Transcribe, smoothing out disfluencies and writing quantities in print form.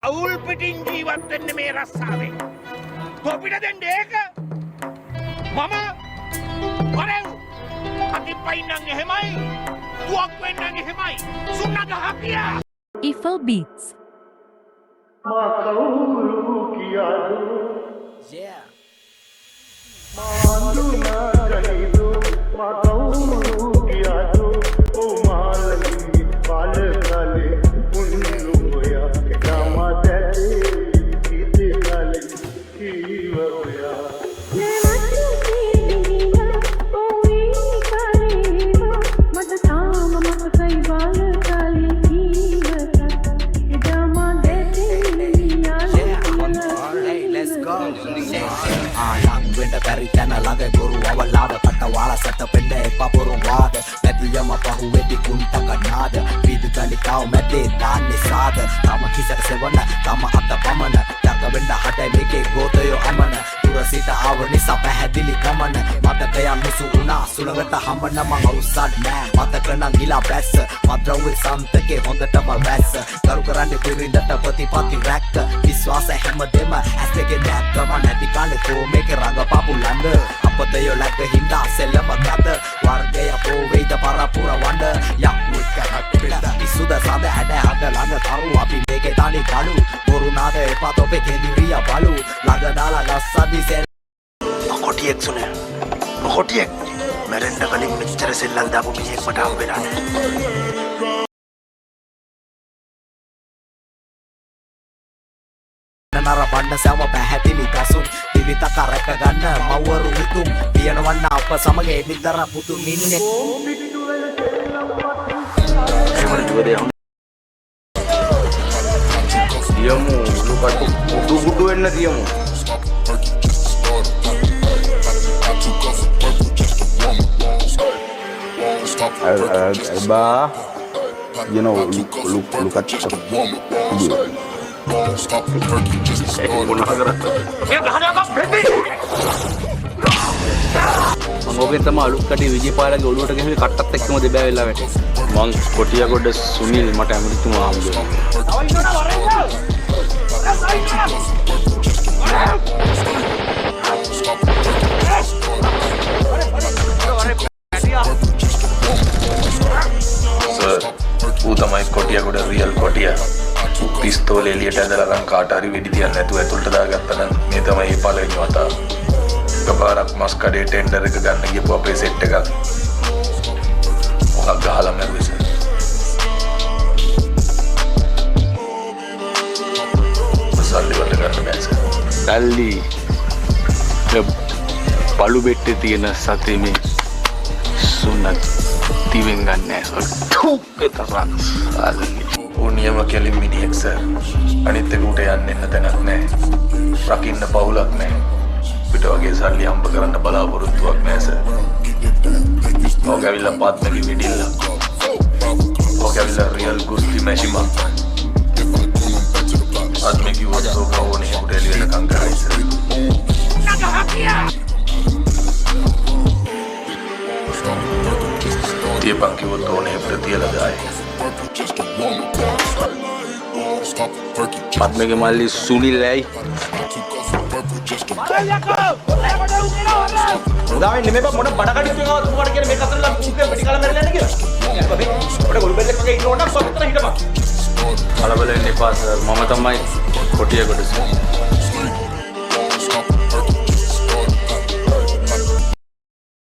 අවුල් පිටින් ජීවත් වෙන්න මේ රස්සාවේ. කොපිට දෙන්න ඒක. මම වරෙව්. අතිපයින් නම් එහෙමයි. තුවක් වෙන්න නම් එහෙමයි. සුන්නත හකියා. Eiffel Beats. Yeah. Peritan laga guru awalada patawala sata pende papurum wada nadiyama pahuwedi kunta kanada vidu gali kaw mette danne sada tama kisar sevana tama atta pamana taka wenda hadai meke gotayo amana turasita awani sapahadili kamana mataka musu una sulagata hambana ma ausad na mataka nan gila bass madrawil santake hondatama bass karu karanne pirindata patipati rack viswasa hemadema astege nakama nadi kale ko meke raga papu landa apadayo lagga hinda sellama gada wargaya poveda parapura wanda yakmutka hakpida isuda sada hada hada langa taru api meke tani kalu korunada epa tope kendiriya balu laga dala gassadi sel කොටියෙක් සුනේ කොටියෙක් මැරෙන්න කලින් මෙච්චර සෙල්ලම් දාපු මිනිහෙක් මට හම්බෙලා නෑ නර බණ්ඩ සෑම පැහැදිලි කසුන් දිවිත කරක ගන්න මවරු උතුම් පියනවන්න අප සමග එනිදර පුතුන් ඉන්නේ තියමු ලුකට උඩු උඩු වෙන්න තියමු Ba, you know, look at the video. මොකෙන් තමයි අලුත් කඩේ විජේපාලගේ ඔළුවට ගහලා කට්ටත් එක්කම දෙබෑ වෙලා වැටේ. මං කොටියගොඩ සුනිල් මට ඇමතිතුමා හම්බුනේ. ඌ තමයි කොටියගොඩ රියල් කොටිය. පිස්තෝලේ එළියට ඇදලා ගන්න කාට හරි වෙඩි තියන්න නැතුව ඇතුළට දාගත්තා නම් මේ තමයි මේ පළවෙනි වතාව. එකපාරක් මස් කඩේ ටෙන්ඩර් එක ගන්න ගියපු අපේ සෙට් එකක්. මොකක් ගහලා මැරුවේ සර්. සල්ලි වලට ගන්න බෑ සර්. සල්ලි බලු බෙට්ටේ තියෙන සතේ මේ සුන්නත් තිවෙන් ගන්න නෑ සර්. තරක් සල්ලි. ඌ නියම කෙලින් මිනිහෙක් සර්. අනිත් එක උට යන්න එන්න තැනක් නෑ. රකින්න පවුලක් නෑ. පිට වගේ සල්ලි හම්බ කරන්න බලාපොරොත්තුවක් නෑ සර්. ඕක ඇවිල්ලා පාත්මගේ වෙඩිල්ල. ඕක ඇවිල්ලා රියල් ගුස්ති මැෂිමක්. ආත්මේ කිව්වොත් ඕක ඕනේ උට එළියට කං කරයි සර්. තියපන් කිව්වොත් ඕනේ අපිට තියලා දායි. පත්මගේ මල්ලි සුනිල්යි උදාවෙන් නෙමෙයි මොන බඩකඩියක් වෙනවද උඹට කියන මේක අතන කුක්කේ පිටි කාලා මැරෙලා යන්නේ කියලා. අපි ඔඩ ගොළු බෙල්ලක් වගේ ඉන්න ඕන නම් සොත්තර හිටපන්. කලබල වෙන්න එපා සර්. මම තමයි කොටියගොඩ සර්.